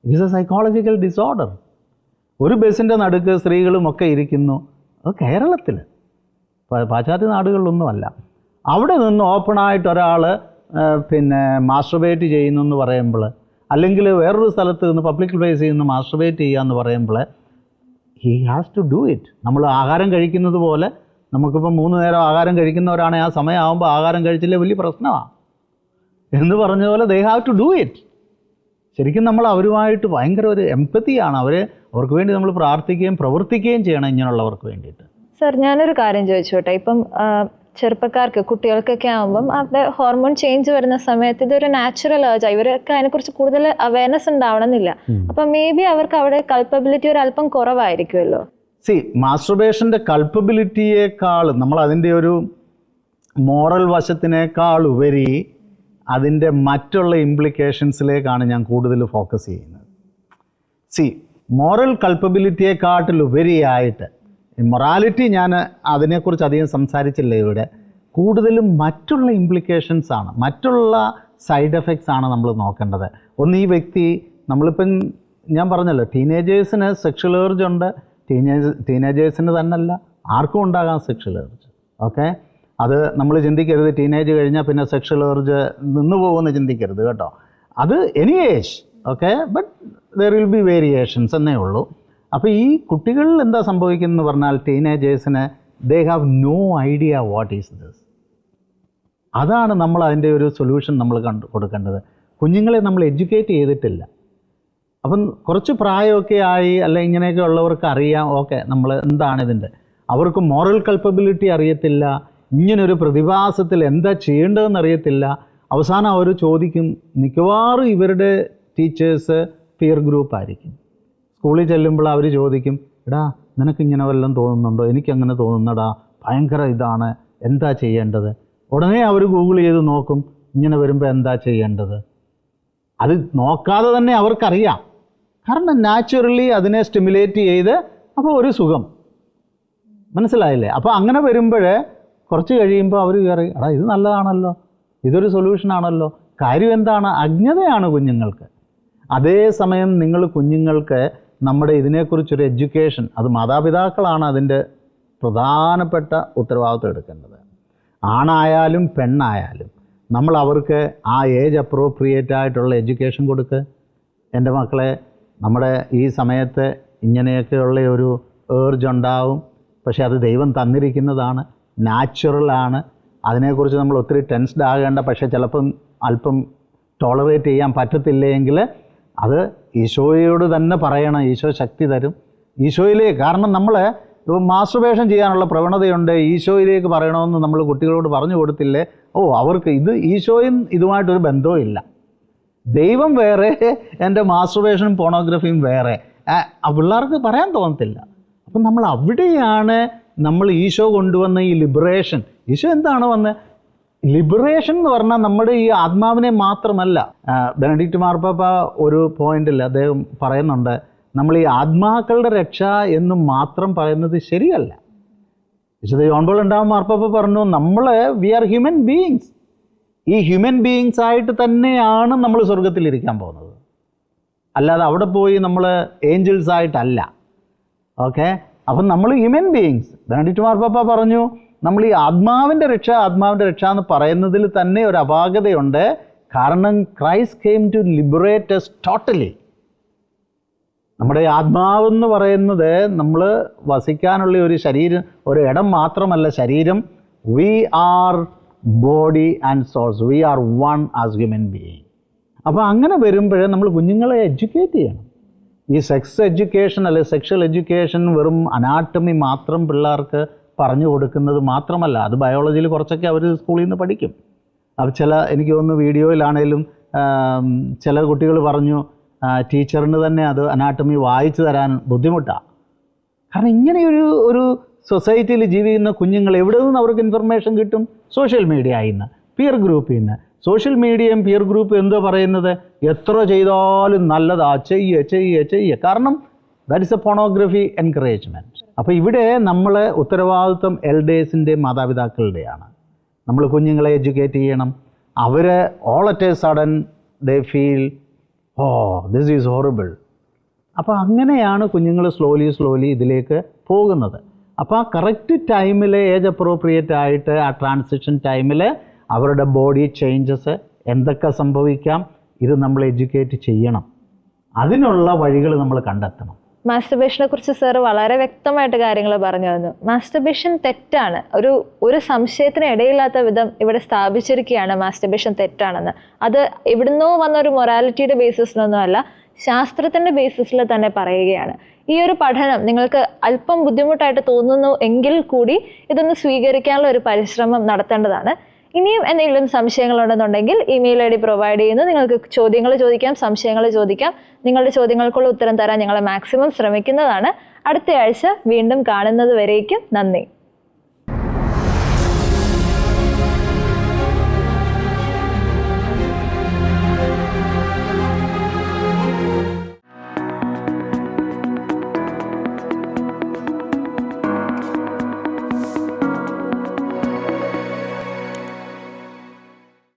it is A psychological disorder. ഒരു ബസ്സിൻ്റെ നടുക്ക് സ്ത്രീകളുമൊക്കെ ഇരിക്കുന്നു. അത് കേരളത്തിൽ, പാശ്ചാത്യ നാടുകളിലൊന്നുമല്ല. അവിടെ നിന്ന് ഓപ്പണായിട്ട് ഒരാൾ പിന്നെ മാസ്റ്റുർബേറ്റ് ചെയ്യുന്നു എന്ന് പറയുമ്പോൾ, അല്ലെങ്കിൽ വേറൊരു സ്ഥലത്ത് നിന്ന് പബ്ലിക് പ്ലേസിൽ നിന്ന് മാസ്റ്റുർബേറ്റ് ചെയ്യുക എന്ന് പറയുമ്പോൾ he has to do it. നമ്മൾ ആഹാരം കഴിക്കുന്നത് പോലെ, നമുക്കിപ്പോൾ 3 നേരം ആഹാരം കഴിക്കുന്നവരാണെങ്കിൽ ആ സമയമാകുമ്പോൾ ആഹാരം കഴിച്ചില്ലേ വലിയ പ്രശ്നമാണ് എന്ന് പറഞ്ഞ പോലെ they have to do it. ശരിക്കും നമ്മൾ അവരുമായിട്ട് ഭയങ്കര ഒരു എംപതിയാണ്. അവർക്ക് വേണ്ടി നമ്മൾ പ്രാർത്ഥിക്കുകയും പ്രവർത്തിക്കുകയും ചെയ്യണം ഇങ്ങനെയുള്ളവർക്ക് വേണ്ടിയിട്ട്. സർ, ഞാനൊരു കാര്യം ചോദിച്ചോട്ടെ. ഇപ്പം ചെറുപ്പക്കാർക്ക് കുട്ടികൾക്കൊക്കെ ആകുമ്പം അവരുടെ ഹോർമോൺ ചേഞ്ച് വരുന്ന സമയത്ത് ഇതൊരു നാച്ചുറൽ ഏർജ്, ഇവർക്ക് അതിനെക്കുറിച്ച് കൂടുതൽ അവയർനെസ് ഉണ്ടാവണമെന്നില്ല. അപ്പം മേ ബി അവർക്ക് അവിടെ കൾപ്പബിലിറ്റി ഒരു അല്പം കുറവായിരിക്കുമല്ലോ. മാസ്റ്റുർബേഷൻ്റെ കൾപ്പബിലിറ്റിയേക്കാൾ നമ്മൾ അതിൻ്റെ ഒരു മോറൽ വശത്തിനേക്കാൾ ഉപരി അതിൻ്റെ മറ്റുള്ള ഇംപ്ലിക്കേഷൻസിലേക്കാണ് ഞാൻ കൂടുതൽ ഫോക്കസ് ചെയ്യുന്നത്. മോറൽ കൾപ്പബിലിറ്റിയെക്കാട്ടിലുപരിയായിട്ട് മൊറാലിറ്റി ഞാൻ അതിനെക്കുറിച്ച് അധികം സംസാരിച്ചില്ല ഇവിടെ. കൂടുതലും മറ്റുള്ള ഇംപ്ലിക്കേഷൻസ് ആണ്, മറ്റുള്ള സൈഡ് എഫക്ട്സ് ആണ് നമ്മൾ നോക്കേണ്ടത്. ഒന്ന്, ഈ വ്യക്തി നമ്മളിപ്പം ഞാൻ പറഞ്ഞല്ലോ ടീനേജേഴ്സിന് സെക്ഷൽ ഏർജ് ഉണ്ട്. ടീനേജേഴ്സിന് തന്നെയല്ല ആർക്കും ഉണ്ടാകാം സെക്ഷൽ ഏർജ്. ഓക്കെ, അത് നമ്മൾ ചിന്തിക്കരുത് ടീനേജ് കഴിഞ്ഞാൽ പിന്നെ സെക്ഷൽ ഏർജ് നിന്ന് പോകുമെന്ന് ചിന്തിക്കരുത് കേട്ടോ. അത് any age, okay, but there will be variations എന്നേ ഉള്ളൂ. അപ്പോൾ ഈ കുട്ടികളിൽ എന്താ സംഭവിക്കുന്നതെന്ന് പറഞ്ഞാൽ ടീനേജേഴ്സിന് they have no idea what is this. അതാണ് നമ്മൾ അതിൻ്റെ ഒരു സൊല്യൂഷൻ നമ്മൾ കൊടുക്കേണ്ടത്. കുഞ്ഞുങ്ങളെ നമ്മൾ എഡ്യൂക്കേറ്റ് ചെയ്തിട്ടില്ല. അപ്പം കുറച്ച് പ്രായമൊക്കെ ആയി അല്ല ഇങ്ങനെയൊക്കെ ഉള്ളവർക്ക് അറിയാം, ഓക്കെ, നമ്മൾ എന്താണ് ഇതിൻ്റെ. അവർക്ക് മോറൽ കൾപ്പബിലിറ്റി അറിയത്തില്ല, ഇങ്ങനൊരു പ്രതിഭാസത്തിൽ എന്താ ചെയ്യേണ്ടതെന്ന് അറിയത്തില്ല. അവസാനം അവർ ചോദിക്കും, മിക്കവാറും ഇവരുടെ ടീച്ചേഴ്സ് പിയർ ഗ്രൂപ്പ് ആയിരിക്കും. സ്കൂളിൽ ചെല്ലുമ്പോൾ അവർ ചോദിക്കും, എടാ നിനക്കിങ്ങനെ വല്ലതും തോന്നുന്നുണ്ടോ? എനിക്കങ്ങനെ തോന്നുന്നടാ, ഭയങ്കര ഇതാണ്, എന്താ ചെയ്യേണ്ടത്? ഉടനെ അവർ ഗൂഗിൾ ചെയ്ത് നോക്കും, ഇങ്ങനെ വരുമ്പോൾ എന്താ ചെയ്യേണ്ടത്. അത് നോക്കാതെ തന്നെ അവർക്കറിയാം, കാരണം നാച്ചുറലി അതിനെ സ്റ്റിമുലേറ്റ് ചെയ്ത് അപ്പോൾ ഒരു സുഖം, മനസ്സിലായില്ലേ? അപ്പോൾ അങ്ങനെ വരുമ്പോൾ കുറച്ച് കഴിയുമ്പോൾ അവർ പറയും, എടാ ഇത് നല്ലതാണല്ലോ, ഇതൊരു സൊല്യൂഷനാണല്ലോ. കാര്യം എന്താണ്? അജ്ഞതയാണ് കുഞ്ഞുങ്ങൾക്ക്. അതേസമയം നിങ്ങൾ കുഞ്ഞുങ്ങൾക്ക് നമ്മുടെ ഇതിനെക്കുറിച്ചൊരു എഡ്യൂക്കേഷൻ, അത് മാതാപിതാക്കളാണ് അതിൻ്റെ പ്രധാനപ്പെട്ട ഉത്തരവാദിത്വം എടുക്കേണ്ടത്. ആണായാലും പെണ്ണായാലും നമ്മൾ അവർക്ക് ആ ഏജ് അപ്രോപ്രിയേറ്റ് ആയിട്ടുള്ള എഡ്യൂക്കേഷൻ കൊടുക്കുക. എൻ്റെ മക്കളെ, നമ്മുടെ ഈ സമയത്ത് ഇങ്ങനെയൊക്കെയുള്ള ഒരു ഏർജ് ഉണ്ടാവും, പക്ഷേ അത് ദൈവം തന്നിരിക്കുന്നതാണ്, നാച്ചുറലാണ്. അതിനെക്കുറിച്ച് നമ്മൾ ഒത്തിരി ടെൻസ്ഡ് ആകേണ്ട, പക്ഷേ ചിലപ്പം അല്പം ടോളറേറ്റ് ചെയ്യാൻ പറ്റത്തില്ലെങ്കിൽ അത് ഈശോയോട് തന്നെ പറയണം. ഈശോ ശക്തി തരും ഈശോയിലേക്ക്. കാരണം നമ്മൾ മാസ്റ്റുർബേഷൻ ചെയ്യാനുള്ള പ്രവണതയുണ്ട്, ഈശോയിലേക്ക് പറയണമെന്ന് നമ്മൾ കുട്ടികളോട് പറഞ്ഞു കൊടുത്തില്ലേ, അവർക്ക് ഇത് ഈശോയും ഇതുമായിട്ടൊരു ബന്ധവും ഇല്ല. ദൈവം വേറെ, എൻ്റെ മാസ്റ്റുർബേഷനും പോണോഗ്രഫിയും വേറെ. പിള്ളേർക്ക് പറയാൻ തോന്നത്തില്ല. അപ്പം നമ്മൾ അവിടെയാണ് നമ്മൾ ഈശോ കൊണ്ടുവന്ന ഈ ലിബറേഷൻ. ഈശോ എന്താണ് വന്ന് ലിബറേഷൻ എന്ന് പറഞ്ഞാൽ നമ്മുടെ ഈ ആത്മാവിനെ മാത്രമല്ല. ബെനഡിക്റ്റ് മാർപ്പാപ്പ ഒരു പോയിന്റിൽ അദ്ദേഹം പറയുന്നുണ്ട്, നമ്മൾ ഈ ആത്മാക്കളുടെ രക്ഷ എന്നും മാത്രം പറയുന്നത് ശരിയല്ല. വിശുദ്ധ ജോൺ പോൾ രണ്ടാമൻ മാർപ്പാപ്പ പറഞ്ഞു, നമ്മൾ വി ആർ ഹ്യൂമൻ ബീയിങ്സ്. ഈ ഹ്യൂമൻ ബീയിങ്സ് ആയിട്ട് തന്നെയാണ് നമ്മൾ സ്വർഗത്തിലിരിക്കാൻ പോകുന്നത്, അല്ലാതെ അവിടെ പോയി നമ്മൾ ഏഞ്ചൽസ് ആയിട്ടല്ല. ഓക്കെ, അപ്പം നമ്മൾ ഹ്യൂമൻ ബീയിങ്സ്. ബെനഡിക്റ്റ് മാർപ്പാപ്പ പറഞ്ഞു, നമ്മൾ ഈ ആത്മാവിൻ്റെ രക്ഷ എന്ന് പറയുന്നതിൽ തന്നെ ഒരു അപാകതയുണ്ട്. കാരണം Christ came to liberate us totally. നമ്മുടെ ആത്മാവെന്ന് പറയുന്നത് നമ്മൾ വസിക്കാനുള്ള ഒരു ശരീരം, ഒരു ഇടം മാത്രമല്ല ശരീരം. We are body and souls, we are one as human being. അപ്പോൾ അങ്ങനെ വരുമ്പോഴേ നമ്മൾ കുഞ്ഞുങ്ങളെ എഡ്യൂക്കേറ്റ് ചെയ്യണം. ഈ സെക്സ് എഡ്യൂക്കേഷൻ അല്ലെങ്കിൽ സെക്ഷൽ എഡ്യൂക്കേഷൻ വെറും അനാട്ടമി മാത്രം പിള്ളേർക്ക് പറഞ്ഞു കൊടുക്കുന്നത് മാത്രമല്ല, അത് ബയോളജിയിൽ കുറച്ചൊക്കെ അവർ സ്കൂളിൽ നിന്ന് പഠിക്കും. അപ്പോൾ എനിക്ക് തോന്നുന്നു വീഡിയോയിലാണേലും ചില കുട്ടികൾ പറഞ്ഞു, ടീച്ചറിന് തന്നെ അത് അനാട്ടമി വായിച്ചു തരാൻ ബുദ്ധിമുട്ടാണ്. കാരണം ഇങ്ങനെയൊരു സൊസൈറ്റിയിൽ ജീവിക്കുന്ന കുഞ്ഞുങ്ങൾ എവിടെ നിന്ന് അവർക്ക് ഇൻഫർമേഷൻ കിട്ടും? സോഷ്യൽ മീഡിയയിൽ നിന്ന്, പിയർ ഗ്രൂപ്പിൽ നിന്ന്. സോഷ്യൽ മീഡിയയും പിയർ ഗ്രൂപ്പും എന്തോ പറയുന്നത്, എത്ര ചെയ്താലും നല്ലതാ, ചെയ്യ. കാരണം that is A pornography encouragement. അപ്പോൾ ഇവിടെ നമ്മൾ ഉത്തരവാദിത്വം എൽഡേഴ്സിൻ്റെ മാതാപിതാക്കളുടെയാണ്. നമ്മൾ കുഞ്ഞുങ്ങളെ എഡ്യൂക്കേറ്റ് ചെയ്യണം. അവർ all at a sudden they feel this is horrible. അപ്പോൾ അങ്ങനെയാണ് കുഞ്ഞുങ്ങൾ സ്ലോലി ഇതിലേക്ക് പോകുന്നത്. അപ്പോൾ ആ കറക്റ്റ് ടൈമിൽ ഏജ് അപ്രോപ്രിയേറ്റ് ആയിട്ട് ആ ട്രാൻസിഷൻ ടൈമിൽ അവരുടെ ബോഡി ചേഞ്ചസ് എന്തൊക്കെ സംഭവിക്കാം, ഇത് നമ്മൾ എഡ്യൂക്കേറ്റ് ചെയ്യണം. അതിനുള്ള വഴികൾ നമ്മൾ കണ്ടെത്തണം. മാസ്റ്റർബേഷനെ കുറിച്ച് സാർ വളരെ വ്യക്തമായിട്ട് കാര്യങ്ങൾ പറഞ്ഞു തന്നു. മാസ്റ്റർബേഷൻ തെറ്റാണ്, ഒരു സംശയത്തിന് ഇടയില്ലാത്ത വിധം ഇവിടെ സ്ഥാപിച്ചിരിക്കുകയാണ് മാസ്റ്റർബേഷൻ തെറ്റാണെന്ന്. അത് എവിടുന്നോ വന്ന ഒരു മൊറാലിറ്റിയുടെ ബേസിസിലൊന്നും അല്ല, ശാസ്ത്രത്തിൻ്റെ ബേസിസിൽ തന്നെ പറയുകയാണ്. ഈ ഒരു പഠനം നിങ്ങൾക്ക് അല്പം ബുദ്ധിമുട്ടായിട്ട് തോന്നുന്നു എങ്കിൽ കൂടി ഇതൊന്ന് സ്വീകരിക്കാനുള്ള ഒരു പരിശ്രമം നടത്തേണ്ടതാണ്. ഇനിയും എന്തെങ്കിലും സംശയങ്ങളുണ്ടെന്നുണ്ടെങ്കിൽ ഇമെയിൽ ID പ്രൊവൈഡ് ചെയ്യുന്നു. നിങ്ങൾക്ക് ചോദ്യങ്ങൾ ചോദിക്കാം, സംശയങ്ങൾ ചോദിക്കാം. നിങ്ങളുടെ ചോദ്യങ്ങൾക്കുള്ള ഉത്തരം തരാൻ ഞങ്ങൾ മാക്സിമം ശ്രമിക്കുന്നതാണ്. അടുത്ത ആഴ്ച വീണ്ടും കാണുന്നത് വരേക്കും നന്ദി.